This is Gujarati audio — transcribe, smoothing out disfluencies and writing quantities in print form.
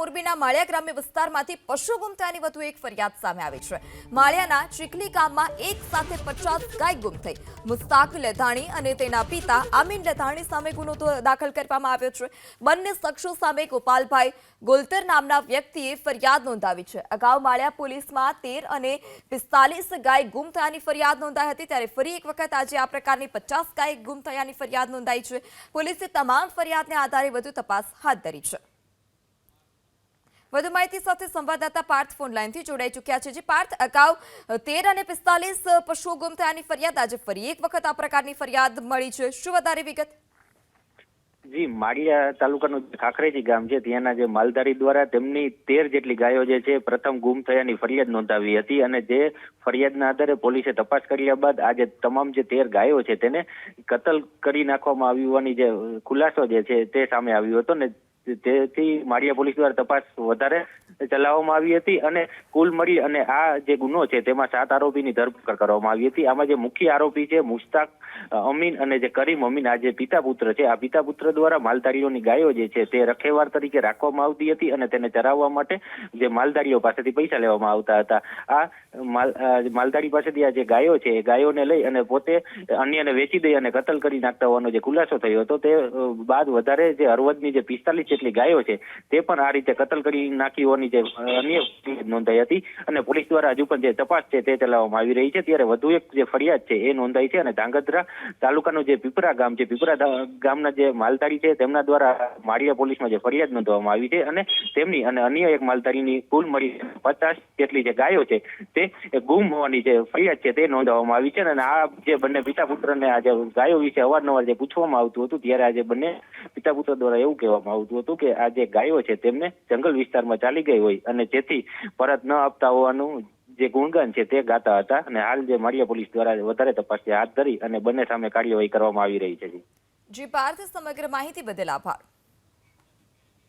મોરબીના માળિયા ગ્રામ્ય વિસ્તારમાંથી પશુ ગુમ થયાની વધુ એક ફરિયાદ સામે આવી છે। માળિયાના ચીખલી ગામમાં એક સાથે 50 ગાય ગુમ થઈ। મુસ્તાક લેધાણી અને તેના પિતા આમીન લેધાણી સામે ગુનો દાખલ કરવામાં આવ્યો છે। બંને શખ્સો સામે ગોપાલભાઈ ગોલતર નામના વ્યક્તિએ ફરિયાદ નોંધાવી છે। અગાઉ માળિયા પોલીસમાં 13 અને 45 ગાય ગુમ થયાની ફરિયાદ નોંધાઈ હતી, ત્યારે ફરી એક વખત આજે આ પ્રકારની 50 ગાય ગુમ થયાની ફરિયાદ નોંધાઈ છે। પોલીસે તમામ ફરિયાદને આધારે વધુ તપાસ હાથ ધરી છે। વધુ માહિતી સાથે સંવાદદાતા પાર્થ ફોન લાઈનથી જોડાઈ ચૂક્યા છે। જે પાર્થ, અગાઉ 13 અને 45 પશુઓ ગુમ થયાની ફરિયાદ, આજે ફરી એક વખત આ પ્રકારની ફરિયાદ મળી છે, શું વધારે વિગત? જી, માળિયા તાલુકાનું ખાખરેજી ગામ છે, ત્યાંના જે માલધારી દ્વારા તેમની 13 જેટલી ગાયો જે છે પ્રથમ ગુમ થયાની ફરિયાદ નોંધાવી હતી, અને જે ફરિયાદના આધારે પોલીસે તપાસ કર્યા બાદ આજે તમામ જે 13 ગાયો છે તેને કતલ કરી નાખવામાં આવી હોવાની જે ખુલાસો જે છે તે સામે આવ્યો હતો, ને તેથી માળિયા પોલીસ દ્વારા તપાસ વધારે ચલાવવામાં આવી હતી, અને કુલ મળી અને આ જે ગુનો છે તેમાં 7 આરોપીની ધરપકડ કરવામાં આવી હતી। આમાં જે મુખ્ય આરોપી છે મુસ્તાક અમીન અને જે કરીમ અમીન, આ જે પિતા પુત્ર છે, આ પિતા પુત્ર દ્વારા માલધારીઓની ગાયો જે છે તે રખેવાર તરીકે રાખવામાં આવતી હતી અને તેને ચરાવવા માટે જે માલધારીઓ પાસેથી પૈસા લેવામાં આવતા હતા। આ માલધારી પાસેથી આ જે ગાયો છે એ ગાયોને લઈ અને પોતે અન્યને વેચી દઈ અને કતલ કરી નાખતા હોવાનો જે ખુલાસો થયો હતો, તે બાદ વધારે જે હળવદની જે 45 જેટલી ગાયો છે તે પણ આ રીતે કતલ કરી નાખી હોવાની જે અન્ય નોંધાઈ હતી, અને પોલીસ દ્વારા હજુ પણ જે તપાસ છે તે ચલાવવામાં આવી રહી છે। ત્યારે વધુ એક જે ફરિયાદ છે એ નોંધાઈ છે, અને ધાંગધ્રા તાલુકાનું જે પીપરા ગામ છે, પીપરા ગામના જે માલધારી છે તેમના દ્વારા માળિયા પોલીસમાં જે ફરિયાદ નોંધવામાં આવી છે, અને તેમની અને અન્ય એક માલધારીની કુલ મળી 50 જેટલી જે ગાયો છે તે ગુમ હોવાની જે ફરિયાદ છે તે નોંધવામાં આવી છે। અને આ જે બંને પિતા પુત્રને આ જે ગાયો વિશે અવારનવાર જે પૂછવામાં આવતું હતું, ત્યારે આજે બંને પિતા પુત્ર દ્વારા એવું કહેવામાં આવતું હતું કે આ જે ગાયો છે તેમને જંગલ વિસ્તારમાં ચાલી ગઈ હોય અને જેથી પરત ન આપતા હોવાનું જે ગુણગાન છે તે ગાતા હતા, અને હાલ જે માળિયા પોલીસ દ્વારા વધારે તપાસ હાથ ધરી અને બંને સામે કાર્યવાહી કરવામાં આવી રહી છે। જી પાર્થ, સમગ્ર માહિતી બદલ આભાર।